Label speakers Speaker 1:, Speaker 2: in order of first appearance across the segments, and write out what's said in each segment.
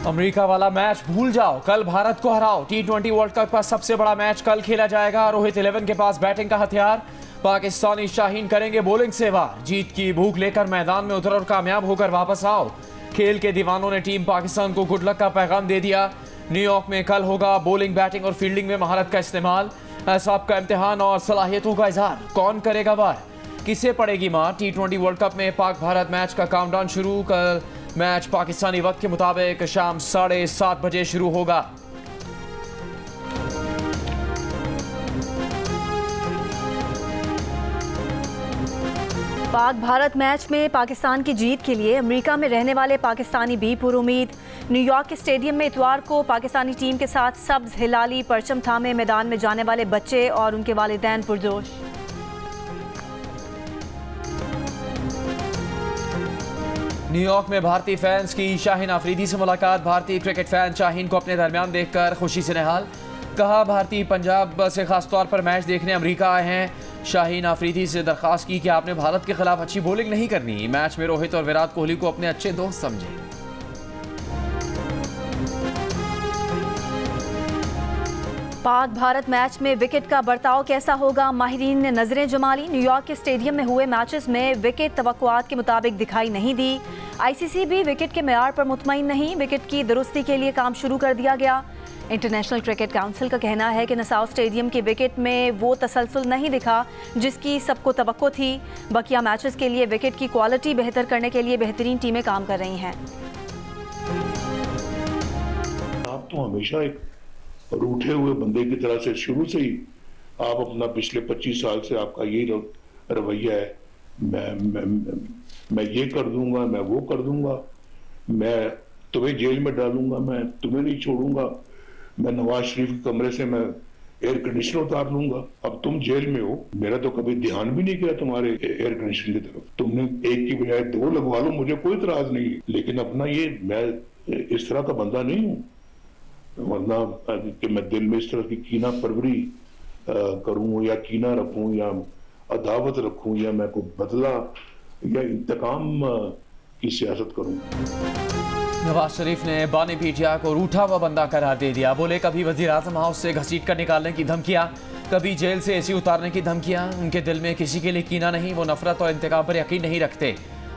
Speaker 1: America वाला match भूल जाओ, कल भारत को हराओ। T20 वर्ल्ड कप का सबसे बड़ा मैच कल खेला जाएगा। रोहित 11 के पास बैटिंग का हथियार, पाकिस्तानी शाहीन करेंगे बॉलिंग से वार। जीत की भूख लेकर मैदान में उतर और कामयाब होकर वापस आओ। खेल के दीवानों ने टीम पाकिस्तान को गुड लक का पैगाम दे दिया। न्यूयॉर्क में कल होगा बॉलिंग, बैटिंग और फील्डिंग में महारत का इस्तेमाल, एहसाब का इम्तिहान और सलाहियतों का इजहार। कौन करेगा वार, किसे पड़ेगी मार। T20 वर्ल्ड कप में पाक भारत मैच का काउंटडाउन शुरू। कल मैच पाकिस्तानी वक्त के मुताबिक शाम 7:30 बजे शुरू होगा।
Speaker 2: पाक भारत मैच में पाकिस्तान की जीत के लिए अमेरिका में रहने वाले पाकिस्तानी भी पुरुमीद। न्यूयॉर्क के स्टेडियम में इतवार को पाकिस्तानी टीम के साथ सब्ज हिलाली परचम थामे मैदान में जाने वाले बच्चे और उनके वालिदैन पुरजोश।
Speaker 1: न्यूयॉर्क में भारतीय फैंस की शाहीन आफरीदी से मुलाकात। भारतीय क्रिकेट फैन शाहीन को अपने दरमियान देखकर खुशी से निहाल। कहा भारतीय पंजाब से खास तौर पर मैच देखने अमेरिका आए हैं। शाहीन आफरीदी से दरख्वास्त की कि आपने भारत के खिलाफ अच्छी बॉलिंग नहीं करनी। मैच में रोहित और विराट कोहली को अपने अच्छे दोस्त समझे।
Speaker 2: पाक भारत मैच में विकेट का बर्ताव कैसा होगा, माहिरीन ने नजरें जमा ली। न्यूयॉर्क के स्टेडियम में हुए मैचेस में विकेट तवक्कुआत के मुताबिक दिखाई नहीं दी। आईसीसी भी विकेट के मेयार पर मुतमईन नहीं। विकेट की दुरुस्ती के लिए काम शुरू कर दिया गया। इंटरनेशनल क्रिकेट काउंसिल का कहना है कि नसाउ स्टेडियम के विकेट में वो तसलसल नहीं दिखा जिसकी सबको तवक्को थी। बकिया मैचेस के लिए विकेट की क्वालिटी बेहतर करने के लिए बेहतरीन टीमें काम कर रही हैं।
Speaker 3: आप तो हमेशा एक रूठे हुए बंदे की तरह से शुरू से ही आप अपना पिछले 25 साल से आपका यही रवैया है। मैं ये कर दूंगा, मैं वो कर दूंगा, मैं तुम्हें जेल में डालूंगा, मैं तुम्हें नहीं छोड़ूंगा, मैं नवाज शरीफ के कमरे से मैं एयर कंडीशनर उतार लूंगा। अब तुम जेल में हो, मेरा तो कभी ध्यान भी नहीं किया तुम्हारे एयर कंडीशनर की तरफ। तुमने एक की बजाय 2 लगवा लो, मुझे कोई इतराज नहीं है, लेकिन अपना ये मैं इस तरह का बंदा नहीं हूं, वरना कि मैं दिल में इस तरह की कीना परवरी करूं या कीना रखूं या अदावत रखूं या मैं कोई बदला या इंतकाम की सियासत करूं।
Speaker 1: नवाज शरीफ ने बानी पीटीआई को रूठा हुआ बंदा करार दे दिया। बोले कभी वजीर आजम हाउस से घसीट कर निकालने की धमकियां, कभी जेल से एसी उतारने की धमकियां। उनके दिल में किसी के लिए कीना नहीं, वो नफरत और इंतकाम पर यकीन नहीं रखते।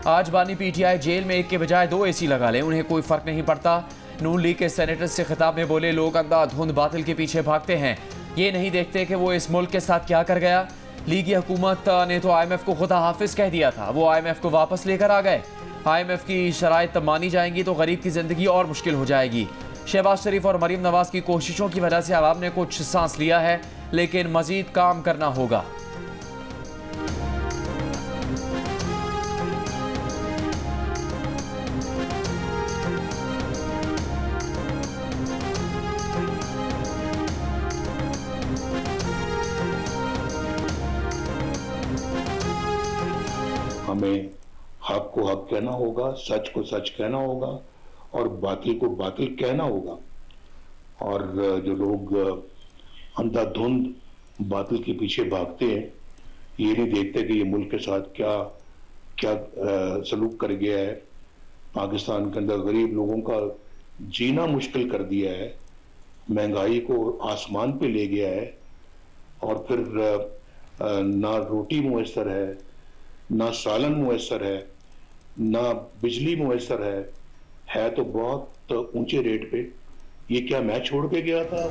Speaker 1: आज बानी पीटीआई जेल में एक के बजाय 2 एसी लगा ले, उन्हें कोई फर्क नहीं पड़ता। नून लीग के सेनेटर्स से खिताब में बोले लोग अंधाधुंध बातिल के पीछे भागते हैं, ये नहीं देखते कि वो इस मुल्क के साथ क्या कर गया। लीगी हुकूमत ने तो IMF को खुदा हाफिज कह दिया था, वो IMF को वापस लेकर आ गए। IMF की शराइत मानी जाएंगी तो गरीब की जिंदगी और मुश्किल हो जाएगी। शहबाज शरीफ और मरीम नवाज की कोशिशों की वजह से आवाम ने कुछ सांस लिया है, लेकिन मजीद काम करना होगा।
Speaker 3: हमें हक को हक कहना होगा, सच को सच कहना होगा और बातिल को बातिल कहना होगा। और जो लोग अंधाधुंध बातिल के पीछे भागते हैं, ये नहीं देखते कि ये मुल्क के साथ क्या क्या सलूक कर गया है। पाकिस्तान के अंदर गरीब लोगों का जीना मुश्किल कर दिया है, महंगाई को आसमान पे ले गया है, और फिर ना रोटी मुयसर है, ना सालन मुयसर है, ना बिजली मुयसर है तो बहुत ऊंचे रेट पे। ये क्या मैं छोड़ के गया था।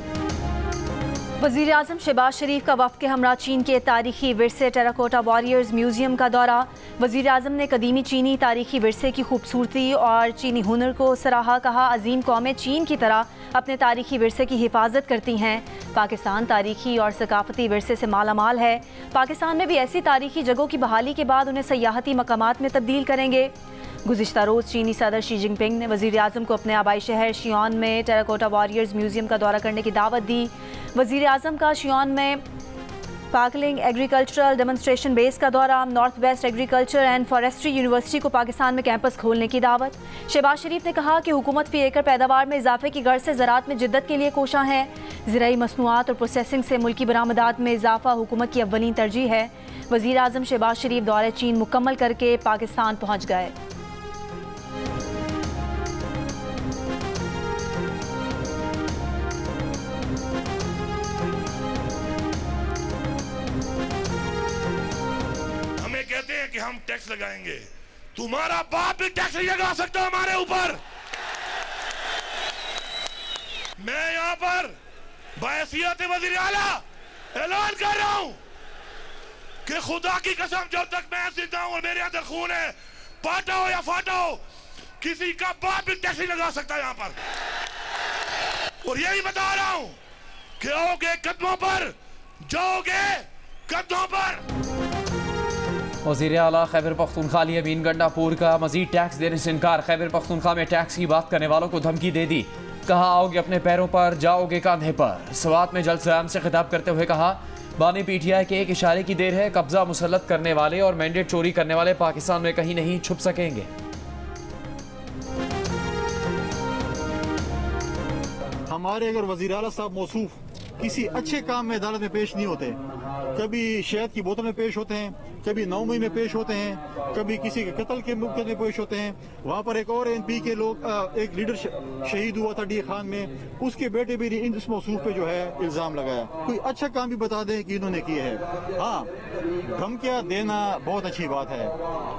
Speaker 2: वजीर आजम शहबाज शरीफ का वफ़द के हमरा चीन के तारीखी विरसे टेराकोटा वॉरियर्स म्यूजियम का दौरा। वजीर आजम ने कदीमी चीनी तारीखी विरसे की खूबसूरती और चीनी हुनर को सराहा। कहा अजीम कौमें चीन की तरह अपने तारीखी विरसे की हिफाजत करती हैं। पाकिस्तान तारीखी और सकाफती विरसे से मालामाल है। पाकिस्तान में भी ऐसी तारीखी जगहों की बहाली के बाद उन्हें सयाहती मकामात में तब्दील करेंगे। गुज़िश्ता रोज़ चीनी सदर शी जिनपिंग ने वज़ीर आज़म को अपने आबाई शहर शियान में टेराकोटा वॉरियर्स म्यूजियम का दौरा करने की दावत दी। वज़ीर आज़म का शियान में पाकलिंग एग्रीकल्चरल डेमोन्स्ट्रेशन बेस का दौरा। North west agriculture and forestry university को पाकिस्तान में कैंपस खोलने की दावत। शहबाज शरीफ ने कहा कि हुकूमत फी एकड़ पैदावार में इजाफे की गर्ज से ज़राअत में जिद्दत के लिए कोशा है। ज़राई मसनूआत और प्रोसेसिंग से मुल्की बरामदात में इजाफा हुकूमत की अव्वलीन तरजीह है। वज़ीर आज़म शहबाज शरीफ दौरे चीन मुकम्मल करके पाकिस्तान पहुँच गए।
Speaker 4: कि हम टैक्स लगाएंगे। तुम्हारा बाप भी टैक्स नहीं लगा सकता हमारे ऊपर। मैं यहां पर बहैसियत वज़ीर आला ऐलान कर रहा हूं कि खुदा की कसम जब तक मैं जिंदा हूं और मेरे अंदर खून है, पाटा हो या फाटा हो, किसी का बाप भी टैक्स नहीं लगा सकता यहां पर। और यही बता रहा हूं कि आओगे कदमों पर, जाओगे कदमों पर।
Speaker 1: वज़ीर आला खैबर पख्तूनख्वा अमीन गंडापुर का मजीद टैक्स देने से इनकार। खैबर पख्तूनख्वा में टैक्स की बात करने वालों को धमकी दे दी। कहा आओगे अपने पैरों पर, जाओगे कांधे पर। सवात में जल्द सयाम से खिताब करते हुए कहा बानी पीटीआई के एक इशारे की देर है, कब्जा मुसल्लत करने वाले और मैंडेट चोरी करने वाले पाकिस्तान में कहीं नहीं छुप सकेंगे।
Speaker 5: हमारे अगर वज़ीर आला साहब मौसूफ किसी अच्छे काम में अदालत में पेश नहीं होते, कभी शहद की बोतल में पेश होते हैं, कभी 9 मई में पेश होते हैं, कभी किसी के कत्ल के मुकदमे में पेश होते हैं। वहाँ पर एक और एनपी के लोग एक लीडर शहीद हुआ था डी खान में, उसके बेटे भी इस मौसूफ पे जो है इल्जाम लगाया। कोई अच्छा काम भी बता दें कि इन्होंने किया है। हाँ, धमकियाँ देना बहुत अच्छी बात है।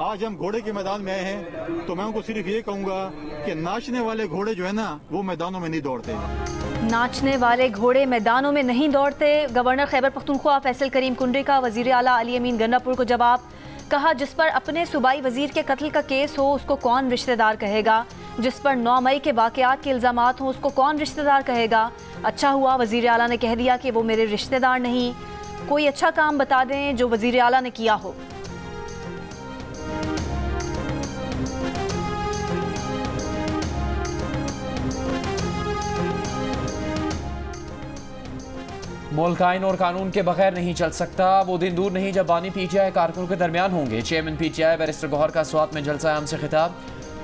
Speaker 5: आज हम घोड़े के मैदान में आए हैं तो मैं उनको सिर्फ ये कहूँगा कि नाचने वाले घोड़े जो है ना वो मैदानों में नहीं दौड़ते।
Speaker 2: नाचने वाले घोड़े मैदानों में नहीं दौड़ते। गवर्नर खैबर पख्तूनख्वा फैसल करीम कुंडरी का वज़ीर आला अली अमीन गंडापुर को जवाब। कहा जिस पर अपने सूबाई वजीर के कत्ल का केस हो उसको कौन रिश्तेदार कहेगा, जिस पर 9 मई के वाक़यात के इल्ज़ामात हों उसको कौन रिश्तेदार कहेगा। अच्छा हुआ वज़ीर आला ने कह दिया कि वो मेरे रिश्तेदार नहीं। कोई अच्छा काम बता दें जो वज़ीर आला ने किया हो।
Speaker 1: मुल्क आइन और कानून के बगैर नहीं चल सकता। वो दिन दूर नहीं जब बानी पीटीआई कारकुनों के दरमियान होंगे। चेयरमैन पीटीआई बैरिस्टर गौहर का स्वात में जलसा आम से खिताब।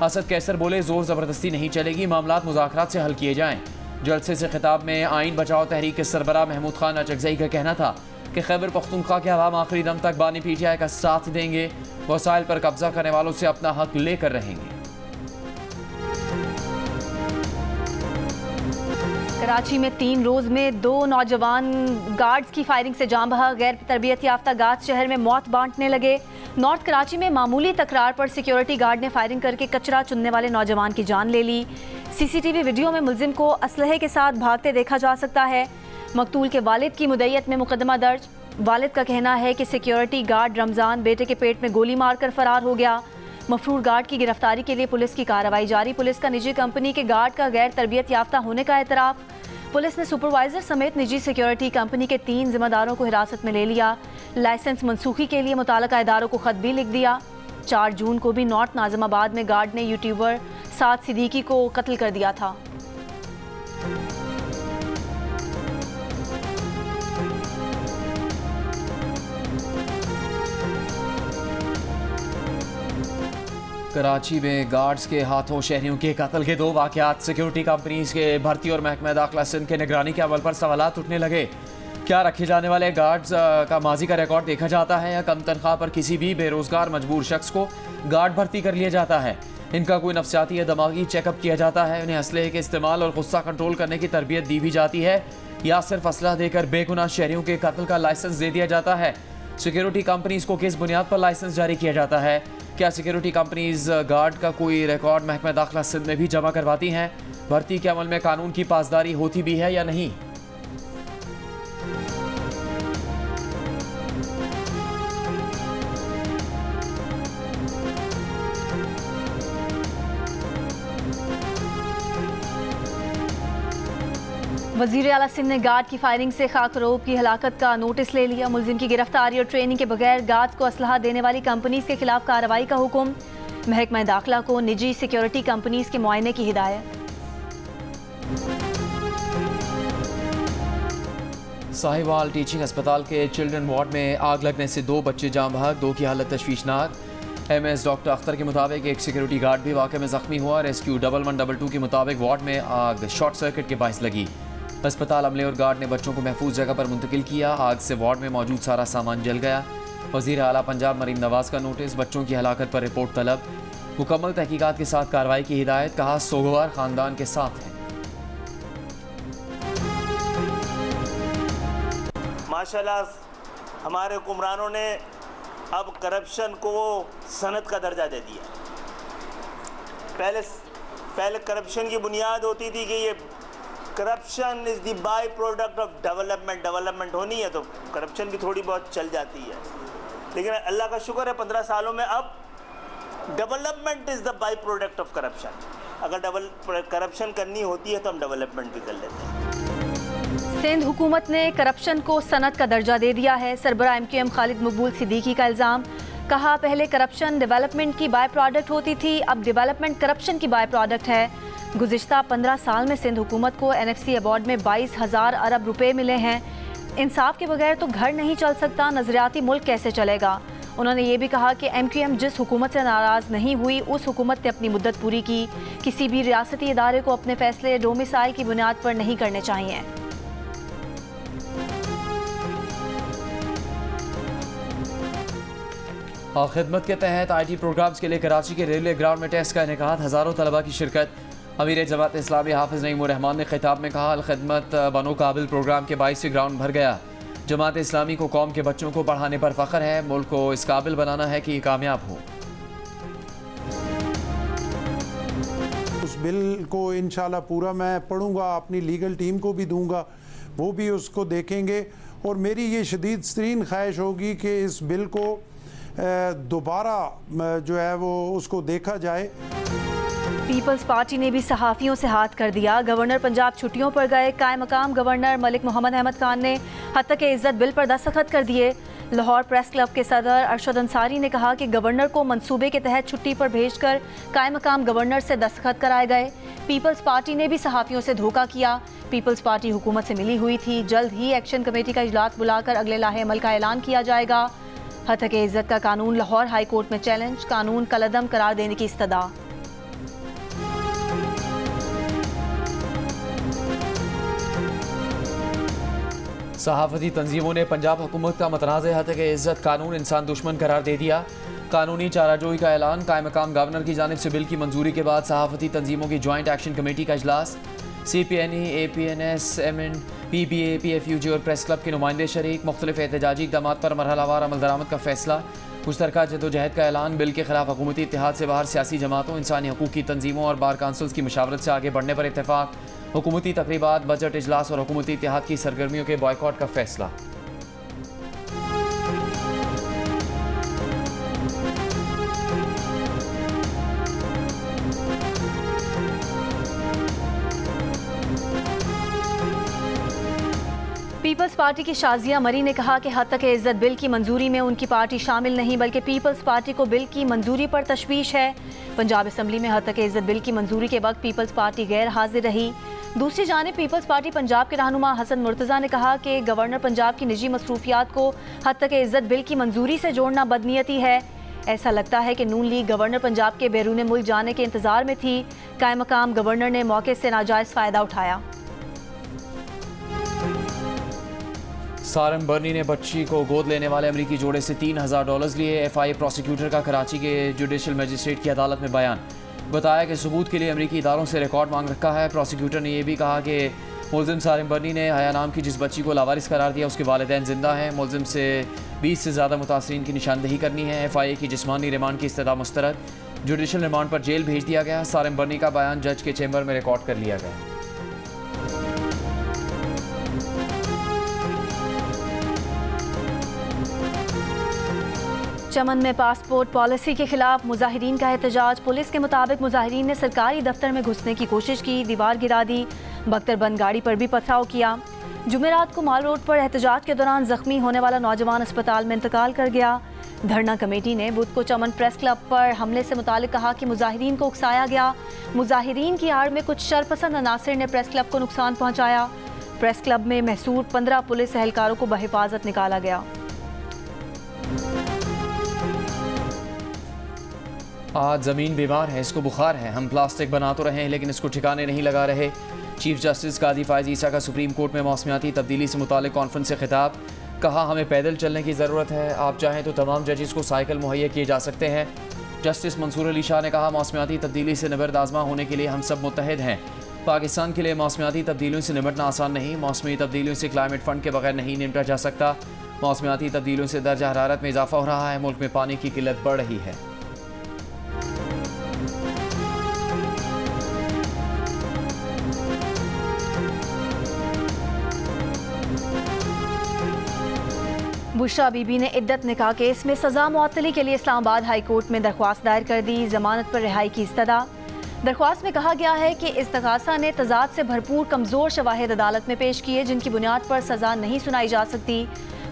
Speaker 1: असद कैसर बोले जोर जबरदस्ती नहीं चलेगी, मामलात मुज़ाकरात से हल किए जाएं। जलसे से खिताब में आइन बचाओ तहरीक के सरबराह महमूद खान अचकजई का कहना था कि खैबर पख्तूनख्वा के अवाम आखिरी दम तक बानी पीटीआई का साथ देंगे, वसाइल पर कब्जा करने वालों से अपना हक लेकर रहेंगे।
Speaker 2: कराची में 3 रोज में 2 नौजवान गार्ड्स की फायरिंग से जान बहा। गैर तरबियत याफ्ता गार्ड्स शहर में मौत बांटने लगे। नॉर्थ कराची में मामूली तकरार पर सिक्योरिटी गार्ड ने फायरिंग करके कचरा चुनने वाले नौजवान की जान ले ली। सीसीटीवी वीडियो में मुलजिम को असलहे के साथ भागते देखा जा सकता है। मकतूल के वालिद की मुद्दईयत में मुकदमा दर्ज। वालिद का कहना है कि सिक्योरिटी गार्ड रमज़ान बेटे के पेट में गोली मारकर फरार हो गया। मफरूर गार्ड की गिरफ्तारी के लिए पुलिस की कार्रवाई जारी। पुलिस का निजी कंपनी के गार्ड का गैर तरबियत याफ्ता होने का एतराफ़। पुलिस ने सुपरवाइजर समेत निजी सिक्योरिटी कंपनी के 3 जिम्मेदारों को हिरासत में ले लिया। लाइसेंस मनसूखी के लिए मुताल्लिका इदारों को खत भी लिख दिया। 4 जून को भी नॉर्थ नाजिमाबाद में गार्ड ने यूट्यूबर साद सिद्दीकी को कत्ल कर दिया था।
Speaker 1: कराची में गार्ड्स के हाथों शहरियों के कत्ल के 2 वाक़यात। सिक्योरिटी कंपनीज के भर्ती और महकमा दाखिला सिंध के निगरानी के अमल पर सवालात उठने लगे। क्या रखे जाने वाले गार्ड्स का माजी का रिकॉर्ड देखा जाता है या कम तनख्वाह पर किसी भी बेरोजगार मजबूर शख्स को गार्ड भर्ती कर लिया जाता है? इनका कोई नफ्सियाती या दिमागी चेकअप किया जाता है? उन्हें असलहे के इस्तेमाल और गुस्सा कंट्रोल करने की तरबियत दी भी जाती है या सिर्फ असलहा देकर बेगुनाह शहरियों के कत्ल का लाइसेंस दे दिया जाता है? सिक्योरिटी कंपनीज को किस बुनियाद पर लाइसेंस जारी किया जाता है? क्या सिक्योरिटी कंपनीज गार्ड का कोई रिकॉर्ड महकमा दाखिला सिंध में भी जमा करवाती हैं? भर्ती के अमल में कानून की पासदारी होती भी है या नहीं?
Speaker 2: वज़ीर आला सिंध ने गार्ड की फायरिंग से खाकरोब की हलाकत का नोटिस ले लिया। मुलजिम की गिरफ्तारी और ट्रेनिंग के बगैर गार्ड्स को असलहा देने वाली कंपनीज के खिलाफ कार्रवाई का हुक्म। महकमा दाखिला को निजी सिक्योरिटी कंपनीज के मुआयने की हिदायत।
Speaker 1: साहिवाल टीचिंग अस्पताल के चिल्ड्रन वार्ड में आग लगने से 2 बच्चे जान बहक, 2 की हालत तशवीशनाक। MS डॉक्टर अख्तर के मुताबिक एक सिक्योरिटी गार्ड भी वाक़े में जख्मी हुआ। रेस्क्यू 1112 के मुताबिक वार्ड में आग शॉर्ट सर्किट के बाइस लगी। अस्पताल अमले और गार्ड ने बच्चों को महफूज जगह पर मुंतकिल किया। आग से वार्ड में मौजूद सारा सामान जल गया। वज़ीर आला पंजाब मरीम नवाज का नोटिस। बच्चों की हलाकत पर रिपोर्ट तलब। मुकम्मल तहकीकात के साथ कार्रवाई की हिदायत। कहा सोगवार ख़ानदान के साथ है।
Speaker 6: माशाल्लाह हमारे हुक्मरानों ने अब करप्शन को सनत का दर्जा दे दिया। पहले करप्शन की बुनियाद होती थी कि ये corruption is the by product of development. Development होनी है तो करप्शन भी थोड़ी बहुत चल जाती है, लेकिन अल्लाह का शुक्र है 15 सालों में अब development is the by product of corruption. अगर करप्शन करनी होती है तो हम डेवलपमेंट भी कर लेते हैं।
Speaker 2: सिंध हुकूमत ने करप्शन को सनत का दर्जा दे दिया है। सरबराह MQM खालिद मकबूल सिद्दीकी का इल्ज़ाम। कहा, पहले करप्शन डेवलपमेंट की बाय प्रोडक्ट होती थी, अब डेवलपमेंट करप्शन की बाय प्रोडक्ट है। गुज़िश्ता 15 साल में सिंध हुकूमत को NFC अवार्ड में 22,000 अरब रुपए मिले हैं। इंसाफ के बगैर तो घर नहीं चल सकता, नजरियाती मुल्क कैसे चलेगा। उन्होंने ये भी कहा कि MQM जिस हुकूमत से नाराज़ नहीं हुई, उस हुकूमत ने अपनी मुद्दत पूरी की। किसी भी रियासती इदारे को अपने फैसले डोमिसाइल की बुनियाद पर नहीं करने चाहिए।
Speaker 1: और खिदमत के तहत IT प्रोग्राम्स के लिए कराची के रेलवे ग्राउंड में टेस्ट का इनेकाद, हज़ारों तलबा की शिरकत। अमीर जमात इस्लामी हाफिज़ नईमुर रहमान ने खिताब में कहा, खिदमत बनो काबिल प्रोग्राम के 22 ग्राउंड भर गया। जमात इस्लामी को कौम के बच्चों को पढ़ाने पर फ़ख्र है, मुल्क को इस काबिल बनाना है कि कामयाब हो।
Speaker 7: उस बिल को इंशाल्लाह पूरा मैं पढ़ूंगा, अपनी लीगल टीम को भी दूंगा, वो भी उसको देखेंगे। और मेरी ये शदीद तरीन ख्वाहिश होगी कि इस बिल को दोबारा जो है वो उसको देखा जाए।
Speaker 2: पीपल्स पार्टी ने भी सहाफ़ियों से हाथ कर दिया। गवर्नर पंजाब छुट्टियों पर गए। कायम मकाम गवर्नर मलिक मोहम्मद अहमद खान ने हत्तक इज़्ज़त बिल पर दस्तखत कर दिए। लाहौर प्रेस क्लब के सदर अरशद अंसारी ने कहा कि गवर्नर को मंसूबे के तहत छुट्टी पर भेजकर कायम मकाम गवर्नर से दस्तखत कराए गए। पीपल्स पार्टी ने भी सहाफ़ियों से धोखा किया। पीपल्स पार्टी हुकूमत से मिली हुई थी, जल्द ही एक्शन कमेटी का इजलास बुलाकर अगले लाहे अमल का ऐलान किया जाएगा। हत्तक इज़्ज़त का कानून लाहौर हाई कोर्ट में चैलेंज, कानून कलअदम करार देने की इस्तदा।
Speaker 1: सहाफ़ती तंजीमों ने पंजाब हुकूमत का मतनाज़ हत्तक इज़्ज़त कानून इंसान दुश्मन करार दे दिया। कानूनी चाराजोई का ऐलान। कायम मकाम गवर्नर की जानिब से बिल की मंजूरी के बाद सहाफ़ती तंजीमों की जॉइंट एक्शन कमेटी का इजलास। CPNE, APNS, MN, PBA, PFUG और प्रेस क्लब के नुमाइंदे शरीक। मुख्तलिफ एहतजाजी इक़दामात पर मरहलावार अमल दरामद का फैसला। मुश्तरका जदोजहद का ऐलान। बिल के खिलाफ हुकूमती इत्तेहाद से बाहर सियासी जमातों, इंसानी हकूक़ की तंजीमों और बार काउंसिल्स की मशावरत से आगे बढ़ने पर इत्तेफाक। हुकूमती तकरीबात, बजट इजलास और हुकूमती इत्तेहाद की सरगर्मियों के बॉयकॉट का फैसला।
Speaker 2: पीपल्स पार्टी की शाजिया मरी ने कहा कि हत्तक इज़्ज़त बिल की मंजूरी में उनकी पार्टी शामिल नहीं, बल्कि पीपल्स पार्टी को बिल की मंजूरी पर तशवीश है। पंजाब असम्बली में हत्तक इज़्ज़त बिल की मंजूरी के वक्त पीपल्स पार्टी गैर हाजिर रही। दूसरी जानिब पीपल्स पार्टी पंजाब के रहनुमा हसन मुर्तज़ा ने कहा कि गवर्नर पंजाब की निजी मसरूफियात को हत्तक इज़्ज़त बिल की मंजूरी से जोड़ना बदनीयती है। ऐसा लगता है कि नून लीग गवर्नर पंजाब के बैरून मुल्क जाने के इंतजार में थी। कायम मकाम गवर्नर ने मौके से नाजायज़ फ़ायदा उठाया।
Speaker 1: सारम बर्नी ने बच्ची को गोद लेने वाले अमरीकी जोड़े से $3000 लिए। FIA प्रोसिक्यूटर का कराची के जुडिशल मजिस्ट्रेट की अदालत में बयान। बताया कि सबूत के लिए अमरीकी इदारों से रिकॉर्ड मांग रखा है। प्रोसिक्यूटर ने यह भी कहा कि मुलजिम सारम बर्नी ने हया नाम की जिस बच्ची को लावारिस करार दिया उसके वालिदैन जिंदा हैं। मुलजिम से 20 से ज़्यादा मुतासरीन की निशानदही करनी है। FIA की जिस्मानी रिमांड की इस्तदा मुस्तरद। जुडिशल रिमांड पर जेल भेज दिया गया। सारम बर्नी का बयान जज के चैम्बर में रिकॉर्ड कर लिया गया।
Speaker 2: चमन में पासपोर्ट पॉलिसी के खिलाफ मुजाहिरीन का एहतजाज। पुलिस के मुताबिक मुजाहिरीन ने सरकारी दफ्तर में घुसने की कोशिश की, दीवार गिरा दी, बख्तरबंद गाड़ी पर भी पथराव किया। जुमेरात को माल रोड पर एहतजाज के दौरान जख्मी होने वाला नौजवान अस्पताल में इंतकाल कर गया। धरना कमेटी ने बुध को चमन प्रेस क्लब पर हमले से मुतालिक कहा कि मुजाहिरीन को उकसाया गया। मुजाहिरीन की आड़ में कुछ शरपसंद अनासिर ने प्रेस क्लब को नुकसान पहुँचाया। प्रेस क्लब में महसूर 15 पुलिस एहलकारों को बहिफाजत निकाला गया।
Speaker 1: आज ज़मीन बीमार है, इसको बुखार है। हम प्लास्टिक बना तो रहे हैं लेकिन इसको ठिकाने नहीं लगा रहे। चीफ जस्टिस काजी फायज़ ईसा का सुप्रीम कोर्ट में मौसमियाती तब्दीली से मुतालिक कॉन्फ्रेंस से खिताब। कहा हमें पैदल चलने की ज़रूरत है, आप चाहें तो तमाम जजेस को साइकिल मुहैया किए जा सकते हैं। जस्टिस मंसूर अली शाह ने कहा मौसमियाती तब्दीली से नबर्द आज़मा होने के लिए हम सब मुत्तहिद हैं। पाकिस्तान के लिए मौसमियाती तब्दीलियों से निपटना आसान नहीं। मौसमी तब्दीलियों से क्लाइमेट फंड के बगैर नहीं निपटा जा सकता। मौसमियाती तब्दीलियों से दर्जा हरारत में इजाफा हो रहा है। मुल्क में पानी की किल्लत बढ़ रही है।
Speaker 2: बुशरा बीबी ने इद्दत निकाह केस में सजा मुअत्तली के लिए इस्लामाबाद हाई कोर्ट में दरख्वास्त दायर कर दी। जमानत पर रिहाई की इस्तदा। दरख्वास्त में कहा गया है कि इस्तगासा ने तजाद से भरपूर कमज़ोर शवाहिद अदालत में पेश किए जिनकी बुनियाद पर सजा नहीं सुनाई जा सकती।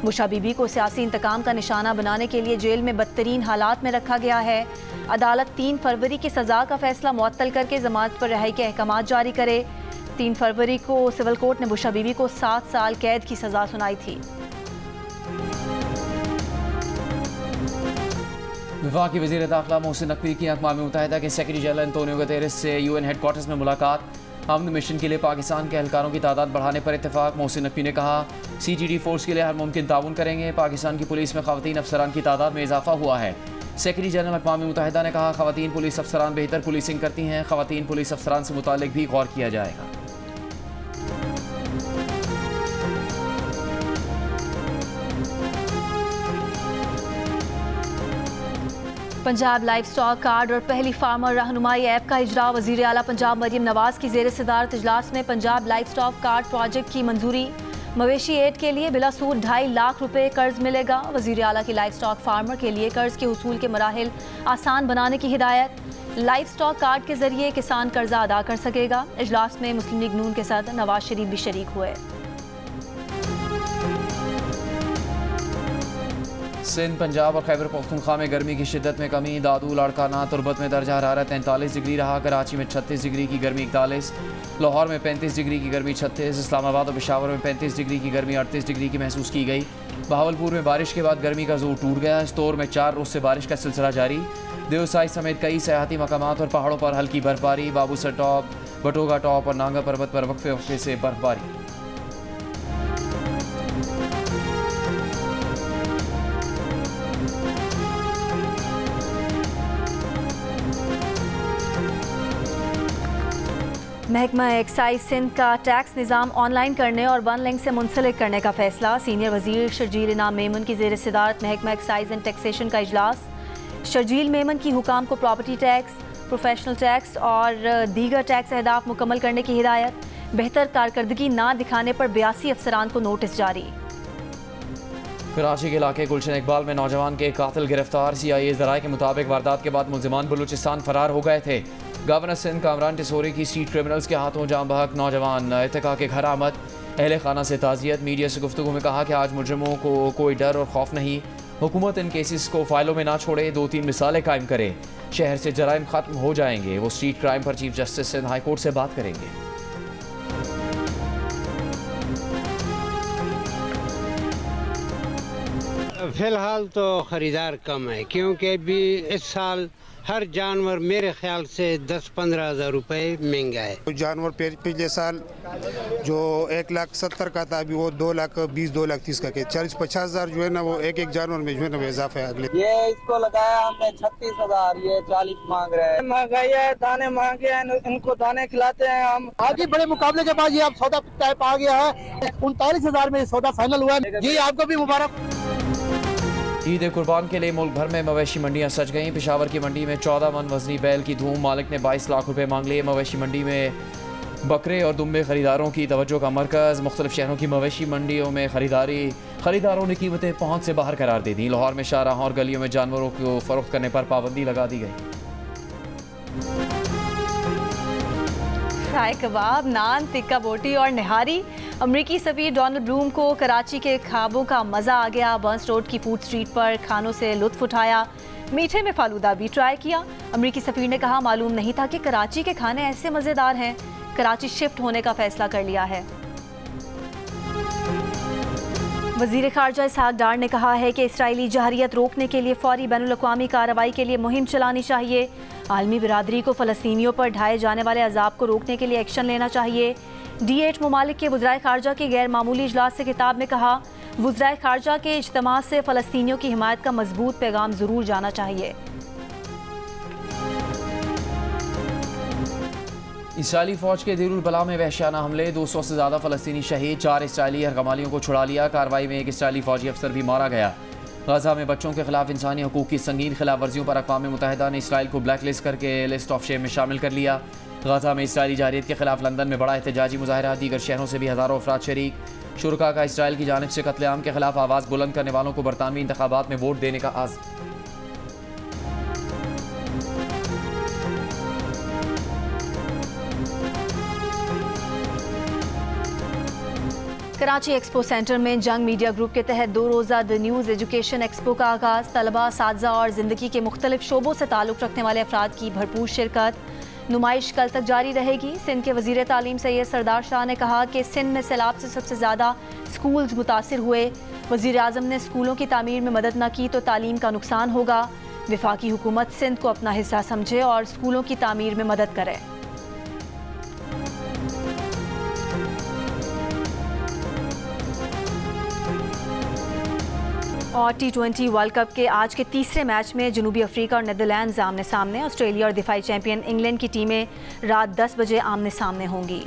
Speaker 2: बुशरा बीबी को सियासी इंतकाम का निशाना बनाने के लिए जेल में बदतरीन हालात में रखा गया है। अदालत 3 फरवरी की सजा का फैसला मुअत्तल करके जमानत पर रिहाई के अहकाम जारी करे। 3 फरवरी को सिविल कोर्ट ने बुशरा बीबी को 7 साल कैद की सजा सुनाई थी।
Speaker 1: वफाकी वज़ीर दाखिला मोहसिन नकवी की अक़वाम मुत्तहिदा के सेक्रेटरी जनरल अंतोनियो गुतेरेस से UN हेडक्वार्टर्स में मुलाकात। अमन मिशन के लिए पाकिस्तान के एहलकारों की तादाद बढ़ाने पर इत्तेफाक। मोहसिन नकवी ने कहा CGD फोर्स के लिए हर मुमकिन ताउन करेंगे। पाकिस्तान की पुलिस में ख़वातीन अफसरान की तादाद में इजाफा हुआ है। सेक्रेटरी जनरल अक़वाम मुत्तहिदा ने कहा ख़वातीन पुलिस अफसरान बेहतर पुलिसिंग करती हैं। ख़वातीन पुलिस अफसरान से मुतालिक भी गौर किया जाएगा।
Speaker 2: पंजाब लाइव स्टॉक कार्ड और पहली फार्मर रहनुमाई ऐप का इजरा। वज़ीर आला पंजाब मरियम नवाज की ज़ेर सदारत इजलास में Punjab live stock card project की मंजूरी। मवेशी एड के लिए बिला सूद 2.5 लाख रुपए कर्ज मिलेगा। वज़ीर आला की लाइव स्टॉक फार्मर के लिए कर्ज के हुसूल के मराहिल आसान बनाने की हिदायत। लाइव स्टॉक कार्ड के जरिए किसान कर्जा अदा कर सकेगा। इजलास में मुस्लिम लीग नून के साथ नवाज शरीफ भी शरीक हुए।
Speaker 1: सिंध, पंजाब और खैबर पख्तूनख्वा में गर्मी की शिद्दत में कमी। दादू, लाड़काना, तुरबत में दर्जा हरारत 43 डिग्री रहा। कराची में 36 डिग्री की गर्मी 41, लाहौर में 35 डिग्री की गर्मी 36, इस्लामाबाद और पेशावर में 35 डिग्री की गर्मी 38 डिग्री की महसूस की गई। बहावलपुर में बारिश के बाद गर्मी का जोर टूट गया। इस्तोर में 4 रोज से बारिश का सिलसिला जारी। देवसाई समेत कई सयाहती मकामात और पहाड़ों पर हल्की बर्फबारी। बाबूसर टॉप, बटोगा टॉप और नांगा पर्वत पर वक्फे वक्फे से बर्फबारी।
Speaker 2: महकमा एक्साइज सिंध का टैक्स निज़ाम ऑनलाइन करने और वन लिंक से मुंसलिक करने का फैसला। सीनियर वजीर शर्जील इनाम मेमन की ज़ेर सदारत महकमा एक्साइज एंड टैक्सेशन का इजलास। शर्जील मेमन की हुकाम को प्रॉपर्टी टैक्स, प्रोफेशनल टैक्स और दीगर टैक्स अहदाफ मुकम्मल करने की हिदायत। बेहतर कारकर्दगी ना दिखाने पर 82 अफसरान को नोटिस जारी।
Speaker 1: कराची के इलाके गुलशन इकबाल में नौजवान के कातिल गिरफ्तार। CIA ज़राए के मुताबिक वारदात के बाद मुलजिमान बलूचिस्तान फरार हो गए थे। गवर्नर सिंध कामरान टिसोरी की स्ट्रीट क्रिमिनल्स के हाथों जाम बहक नौजवान इत्तिका के घर आमद। अहले खाना से ताज़ियत। मीडिया से गुफ्तगू में कहा कि आज मुजरिमों को कोई डर और खौफ नहीं। हुकूमत इन केसेस को फाइलों में ना छोड़े, 2-3 मिसालें कायम करे। शहर से जराइम खत्म हो जाएंगे। वो स्ट्रीट क्राइम पर chief justice Sindh high court से बात करेंगे।
Speaker 8: फ़िलहाल तो ख़रीदार कम है क्योंकि अभी इस साल हर जानवर मेरे ख्याल से 10-15 हज़ार रुपये महंगा है।
Speaker 9: कुछ जानवर पिछले साल जो 1,70,000 का था अभी वो 2,20,000 2,30,000 का के 40-50 हज़ार जो है ना वो एक जानवर में जो है ना इजाफा है। अगले
Speaker 10: ये इसको लगाया हमने 36,000, ये 40 मांग रहे हैं। महंगाई है, दाने महंगे हैं, इनको दाने खिलाते हैं हम।
Speaker 11: आगे बड़े मुकाबले के बाद ये अब सौदा टाइप आ गया है। 39,000 में सौदा फाइनल हुआ है। जी आपको भी मुबारक।
Speaker 1: ईद कुर्बान के लिए मुल्क भर में मवेशी मंडियां सज गईं। पेशावर की मंडी में 14 मन वजनी बैल की धूम। मालिक ने 22 लाख रुपए मांग लिए। मवेशी मंडी में बकरे और दुम्बे खरीदारों की तवज्जो का मरकज़। मुख्तलिफ शहरों की मवेशी मंडियों में खरीदारों ने कीमतें पहुंच से बाहर करार दे दी। लाहौर में शाहराहों और गलियों में जानवरों को फरोख्त करने पर पाबंदी लगा दी गई।
Speaker 2: फ्राई कबाब, नान, टिक्का बोटी और निहारी। अमरीकी सफीर डोनाल्ड ब्लूम को कराची के ख्वाबों का मज़ा आ गया। बर्न्स रोड की फूड स्ट्रीट पर खानों से लुत्फ उठाया। मीठे में फालूदा भी ट्राई किया। अमरीकी सफीर ने कहा मालूम नहीं था कि कराची के खाने ऐसे मज़ेदार हैं। कराची शिफ्ट होने का फैसला कर लिया है। वज़ीर ख़ारजा इसहाक डार ने कहा है कि इसराइली जहरियत रोकने के लिए फ़ौरी बैनुल-अक़वामी कार्रवाई के लिए मुहिम चलानी चाहिए। आलमी बिरादरी को फ़लस्तीनियों पर ढाए जाने वाले अज़ाब को रोकने के लिए एक्शन लेना चाहिए। D8 ममालिक के वज़राए ख़ारजा के गैर मामूली इजलास से खिताब में कहा वज़राए ख़ारजा के इज्तिमा से फ़लस्तीनियों की हिमायत का मजबूत पैगाम ज़रूर जाना चाहिए।
Speaker 1: इसराइली फौज के देरुल बला में वहशियाना हमले, 200 से ज़्यादा फ़लस्तीनी शहीद, 4 इसराइली हरगमालियों को छुड़ा लिया। कार्रवाई में एक इसराइली फौजी अफसर भी मारा गया। गजा में बच्चों के खिलाफ इंसानी हकूक़ की संगीन खिलाफ वर्जियों पर अक़वाम मुत्तहिदा ने इसराइल को ब्लैक लिस्ट करके लिस्ट ऑफ शेम में शामिल कर लिया। गजा में इसराइली जारियत के खिलाफ लंदन में बड़ा एहतजाजी मुजाहरा, दीगर शहरों से भी हज़ारों अफराद शरीक। शुरका का इसराइल की जानिब से कत्लेआम के खिलाफ आवाज़ बुलंद करने वालों को बरतानवी इंतखाबात में वोट देने का आज़म।
Speaker 2: कराची एक्सपो सेंटर में जंग मीडिया ग्रुप के तहत 2 रोज़ा द न्यूज़ एजुकेशन एक्सपो का आगाज़। तलबा, साथज़ा और ज़िंदगी के मुख्तलिफ शोबों से ताल्लुक़ रखने वाले अफराद की भरपूर शिरकत। नुमाइश कल तक जारी रहेगी। सिंध के वज़ीर तालीम सैयद सरदार शाह ने कहा कि सिंध में सैलाब से सबसे ज़्यादा स्कूल्स मुतासिर हुए। वज़ीर आज़म ने स्कूलों की तामीर में मदद न की तो तालीम का नुकसान होगा। वफाकी हुकूमत सिंध को अपना हिस्सा समझे और स्कूलों की तामीर में मदद करे। और T20 वर्ल्ड कप के आज के तीसरे मैच में जनूबी अफ्रीका और नीदरलैंड्स आमने सामने। ऑस्ट्रेलिया और दिफाई चैंपियन इंग्लैंड की टीमें रात 10 बजे आमने सामने होंगी।